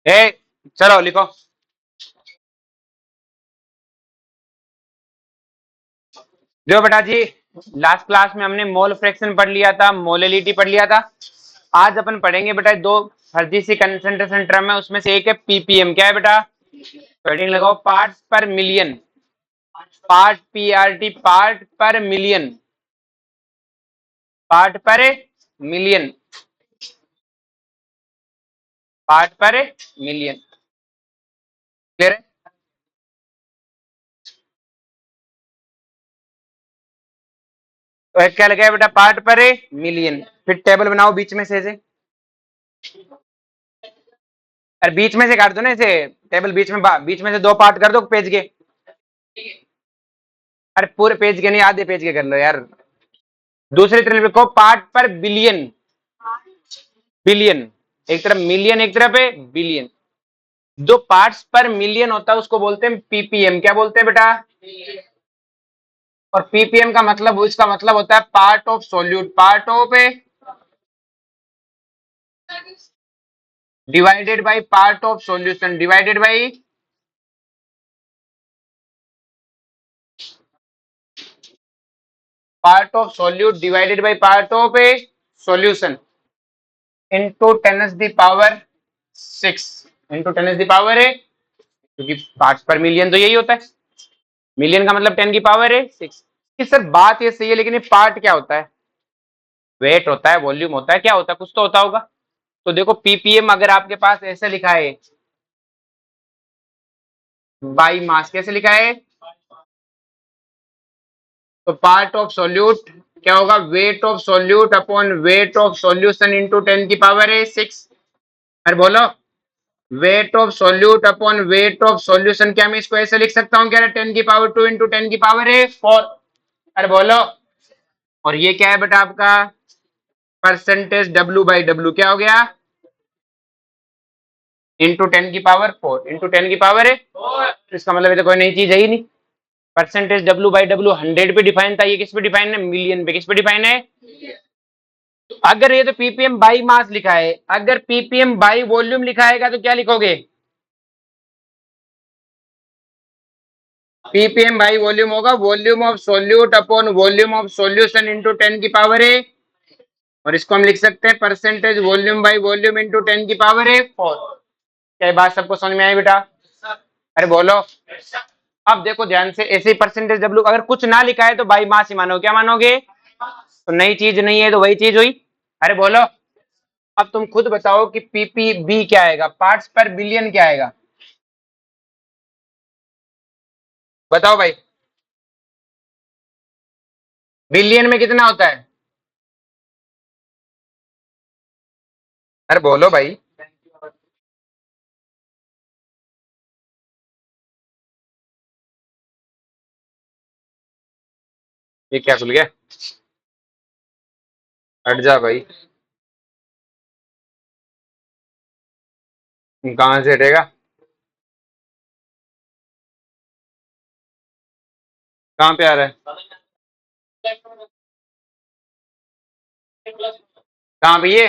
ए चलो लिखो। जो बेटा जी, लास्ट क्लास में हमने मोल फ्रैक्शन पढ़ लिया था, मोलेलिटी पढ़ लिया था। आज अपन पढ़ेंगे बेटा दो फर्जी सी कंसंट्रेशन टर्म है, उसमें से एक है पीपीएम। क्या है बेटा? हेडिंग लगाओ, पार्ट्स पर मिलियन। पार्ट पीआरटी, पार्ट पर मिलियन। पार्ट पर मिलियन। पार्ट पर मिलियन। क्लियर है? तो एक क्या लगा है बेटा? पार्ट पर मिलियन। फिर टेबल बनाओ बीच में से। अरे बीच में से काट दो ना इसे। टेबल बीच में, बीच में से दो पार्ट कर दो पेज के। अरे पूरे पेज के नहीं, आधे पेज के कर लो यार। दूसरी तरफ लिखो पार्ट पर बिलियन। बिलियन। एक तरफ मिलियन, एक तरफ है बिलियन। जो पार्ट्स पर मिलियन होता है उसको बोलते हैं पीपीएम। क्या बोलते हैं बेटा? और पीपीएम का मतलब, इसका मतलब होता है part of solute. Part of divided by part of solution. Divided by part of solute divided by part of A solution into 10⁻6। Into 10⁻, क्योंकि पार्ट्स पर मिलियन तो यही होता है। मिलियन का मतलब 10⁻6। कि सर बात ये सही है, लेकिन ये पार्ट क्या होता है? वेट होता है, वॉल्यूम होता है, क्या होता है? कुछ तो होता होगा। तो देखो पीपीएम अगर आपके पास ऐसे लिखा है, बाई मास कैसे लिखा है, तो पार्ट ऑफ सोल्यूट क्या होगा? Weight of solute upon weight of solution into 10⁻6। अरे बोलो, weight of solute upon weight of solution. क्या मैं इसको ऐसे लिख सकता हूँ क्या? 10⁻2 इंटू 10⁻4। अरे बोलो। और ये क्या है बेटा आपका? Percentage W by W. क्या हो गया? इंटू 10⁻4 इंटू 10⁻, इसका मतलब ये तो कोई नई चीज है ही नहीं। परसेंटेज डब्ल्यू बाई डब्ल्यू 100 पे डिफाइन था, ये किस पे डिफाइन है? मिलियन पे। किस पे डिफाइन है? तो अगर ये तो पीपीएम बाई मास लिखा है, अगर पीपीएम बाई वॉल्यूम लिखा है तो क्या लिखोगे? पीपीएम बाई वॉल्यूम होगा volume of solute upon volume of solution into 10⁻, और इसको हम लिख सकते हैं percentage volume by volume into 10⁻4। क्या ये बात सबको समझ में आई बेटा? अरे बोलो। अब देखो ध्यान से, ऐसे ही परसेंटेज डब्ल्यू अगर कुछ ना लिखा है तो बाई मास ही मानो। क्या मानोगे? तो नई चीज नहीं है तो वही चीज हुई। अरे बोलो। अब तुम खुद बताओ कि पीपीबी क्या आएगा? पार्ट्स पर बिलियन क्या आएगा? बताओ भाई। बिलियन में कितना होता है? अरे बोलो भाई। ये क्या खुल गया? हट जा भाई। कहां से हटेगा? कहां पे आ रहा है? कहां पे ये?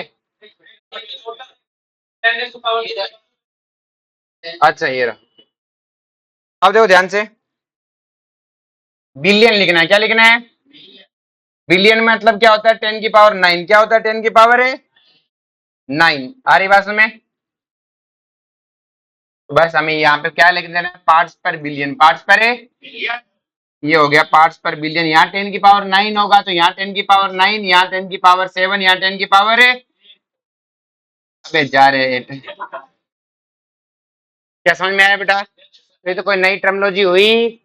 अच्छा ये रहा। अब देखो ध्यान से, बिलियन लिखना है। क्या लिखना है? बिलियन में मतलब क्या होता है? 10⁹। क्या होता है 10⁹? 9। आ रही बात में? तो बस हमें यहाँ पे क्या लिख देना है? पार्ट्स पर बिलियन। पार्ट्स पर है, ये हो गया पार्ट्स पर बिलियन। यहाँ 10⁹ होगा तो यहाँ 10⁹, यहाँ 10⁻7, यहाँ 10 है। अबे जा रहे हैं। क्या समझ में आया बेटा? ये तो कोई नई टर्मिनोलॉजी हुई?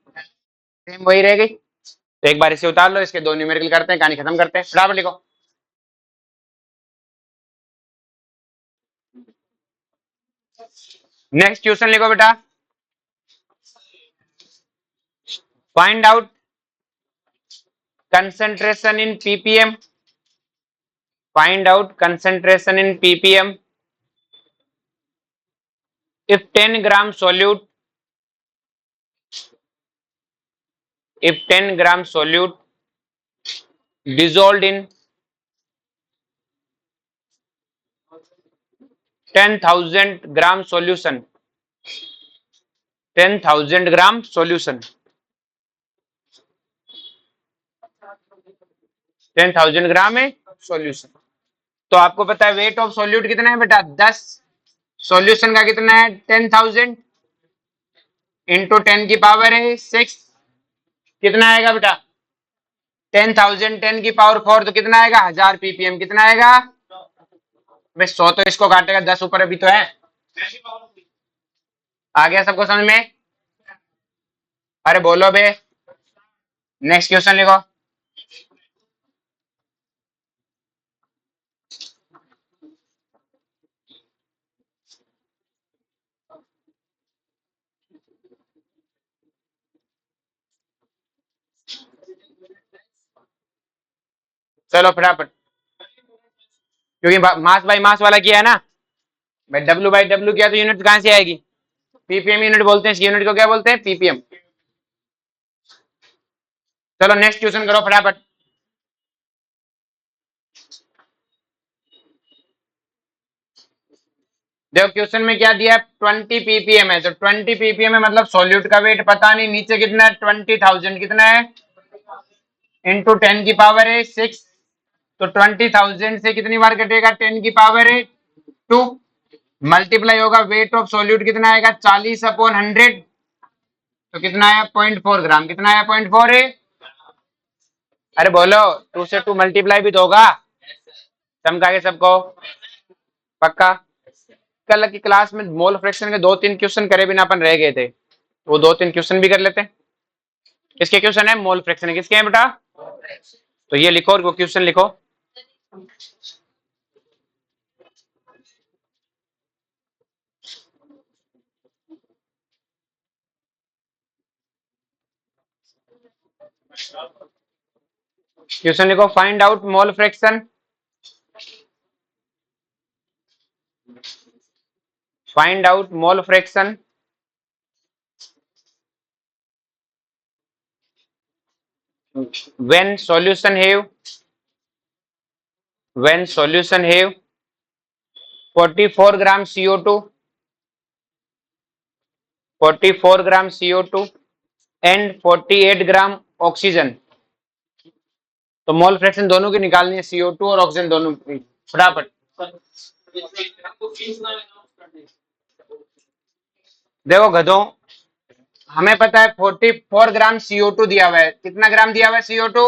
सेम वही रह गई। तो एक बार इसे उतार लो, इसके दो न्यूमेरिकल करते हैं, कहानी खत्म करते हैं। फटाफट लिखो। नेक्स्ट क्वेश्चन लिखो बेटा। Find out concentration in ppm. Find out concentration in ppm if 10 gram solute, if 10 gram solute dissolved in 10,000 gram solution, 10,000 gram solution, 10,000 ग्राम है सॉल्यूशन। तो आपको पता है वेट ऑफ सॉल्यूट कितना है बेटा 10, सॉल्यूशन का कितना है 10,000 इंटू 10 की पावर है 6, कितना आएगा बेटा 10,000 10 की पावर 4 तो कितना आएगा 1000 पीपीएम, कितना आएगा भाई 100 तो इसको काटेगा 10 ऊपर अभी तो है। आ गया सबको समझ में? अरे बोलो बे, नेक्स्ट क्वेश्चन लिखो। चलो फटाफट, क्योंकि मास बाई मास वाला किया है ना भाई, डब्ल्यू बाई डब्ल्यू किया तो यूनिट कहां से आएगी, पीपीएम यूनिट बोलते हैं इस यूनिट को, क्या बोलते हैं पीपीएम। चलो नेक्स्ट क्वेश्चन करो फटाफट। देखो क्वेश्चन में क्या दिया है 20 पीपीएम है, तो 20 पीपीएम है मतलब सॉल्यूट का वेट पता नहीं, नीचे कितना है 20,000 कितना है इंटू 10 की पावर है 6, तो 20,000 से कितनी बार कटेगा 10 की पावर है 2, मल्टीप्लाई होगा वेट ऑफ सॉल्यूट कितना आएगा 40 अपॉन 100, तो कितना आया 0.4 ग्राम, कितना आया 0.4 है। अरे बोलो 2 से 2 मल्टीप्लाई भी तो होगा, चमका के सबको पक्का। कल की क्लास में मोल फ्रैक्शन के 2-3 क्वेश्चन करे बिना अपन रह गए थे, वो 2-3 क्वेश्चन भी कर लेते हैं। किसके क्वेश्चन है मोल फ्रैक्शन किसके हैं बेटा, तो ये लिखो और वो क्वेश्चन लिखो। क्वेश्चन लिखो, find out mole fraction, find out mole fraction when solution have 44 gram CO2, 44 gram CO2 and 48 gram oxygen, तो मोल फ्रैक्शन दोनों की निकालनी है, CO2 और ऑक्सीजन दोनों की, फटाफट। देखो गधों, हमें पता है 44 ग्राम CO2 दिया हुआ है, कितना ग्राम दिया हुआ है CO2,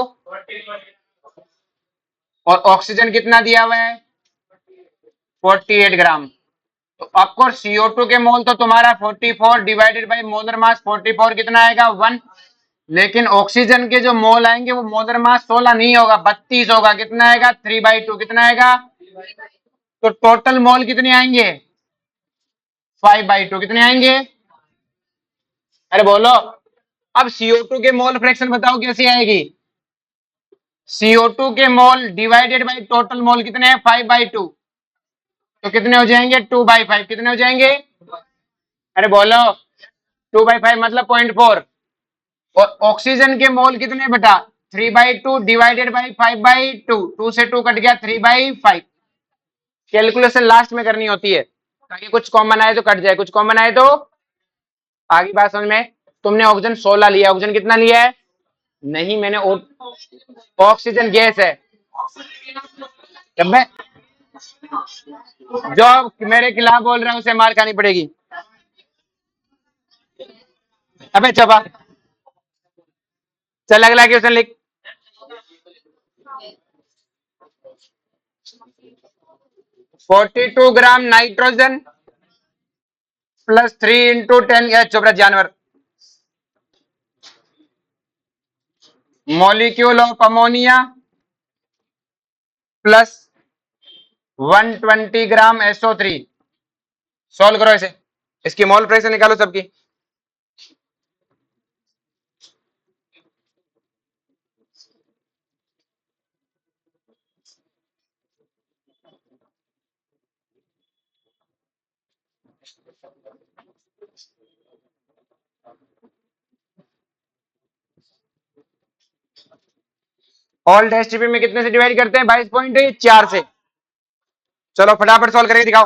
और ऑक्सीजन कितना दिया हुआ है 48 ग्राम। तो ऑफकोर्स CO2 के मोल तो तुम्हारा 44 डिवाइडेड बाय मोलर मास 44 कितना आएगा 1, लेकिन ऑक्सीजन के जो मोल आएंगे वो मोलर मास 16 नहीं होगा 32 होगा, कितना आएगा 3/2, कितना आएगा, तो टोटल मोल कितने आएंगे 5/2, कितने आएंगे। अरे बोलो, अब CO2 के मोल फ्रैक्शन बताओ कैसे आएगी, CO2 के मोल डिवाइडेड बाय टोटल मोल कितने हैं 5/2, तो कितने हो जाएंगे 2/5, कितने हो जाएंगे। अरे बोलो 2/5 मतलब 0.4, और ऑक्सीजन के मोल कितने बेटा 3/2 डिवाइडेड बाई 5/2, 2 से 2 कट गया 3/5। कैलकुलेशन लास्ट में करनी होती है ताकि कुछ कॉमन आए तो कट जाए, कुछ कॉमन आए तो आगे बात समझ में। तुमने ऑक्सीजन 16 लिया, ऑक्सीजन कितना लिया है, नहीं मैंने ऑक्सीजन गैस है, जब मैं जो मेरे खिलाफ बोल रहा हूं उसे मार खानी पड़ेगी। अबे चबा, चल अगला क्वेश्चन लिख। Forty two gram nitrogen plus 3 × 10 चुप रह जानवर, molecule of ammonia plus 120 gram SO3, solve करो इसे, इसकी मोल फ्रैक्शन निकालो सबकी। ऑल एसटीपी में कितने से डिवाइड करते हैं 22.4 से, चलो फटाफट सॉल्व करके दिखाओ।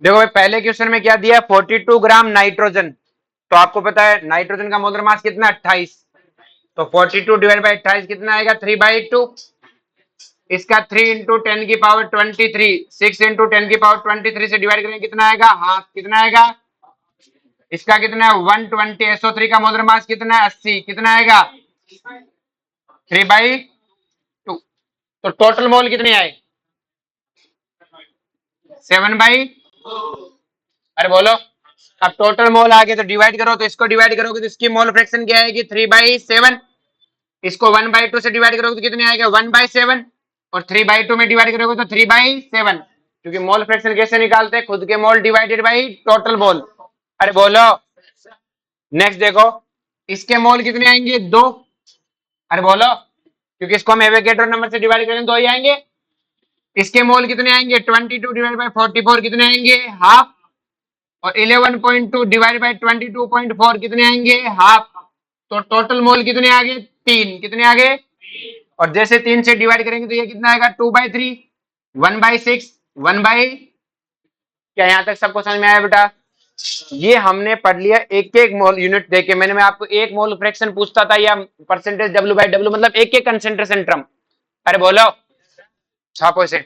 देखो भाई पहले क्वेश्चन में क्या दिया, 42 ग्राम नाइट्रोजन। तो आपको पता है नाइट्रोजन का मोलर मास कितना, 28। तो 42 डिवाइड बाई 28 कितना आएगा, 3/2। इसका 3 इंटू 10 की पावर 23, 6 इंटू 10 की पावर 23 से डिवाइड करेंगे कितना आएगा, हाफ। कितना आएगा, इसका कितना है 120। SO3 का मोलर मास कितना है, 80। कितना आएगा, 3/2। तो टोटल मोल कितने आए, 7/, अरे बोलो। अब टोटल मोल आ गए तो डिवाइड करो, तो इसको डिवाइड करोगे तो इसकी मोल फ्रैक्शन क्या आएगी, 3/7। इसको 1/2 से डिवाइड करोगे तो कितने आएगा, 1/7। और 3/2 में डिवाइड करोगे तो 3/7। क्योंकि मोल फ्रैक्शन कैसे निकालते हैं, खुद के मोल डिवाइडेड बाई टोटल मोल। अरे बोलो। नेक्स्ट देखो, इसके मोल कितने आएंगे, 2। अरे बोलो, क्योंकि इसको हम एवोगैड्रो नंबर से डिवाइड करें 2 ही आएंगे। इसके मोल कितने आएंगे, 22 डिवाइड बाई 44 कितने आएंगे, हाफ। और 11.2 डिवाइड बाई 22.4 कितने आएंगे, हाफ। तो टोटल मोल कितने आ गए, 3। कितने आ गए, और जैसे 3 से डिवाइड करेंगे तो ये कितना आएगा, 2/3, 1/6, 1/, क्या यहाँ तक सबको समझ में आया बेटा। ये हमने पढ़ लिया एक एक मोल यूनिट देके। मैं आपको एक मोल फ्रैक्शन पूछता था या परसेंटेज W/W, मतलब एक एक कंसेंट्रेशन टर्म। अरे बोलो, छापो इसे।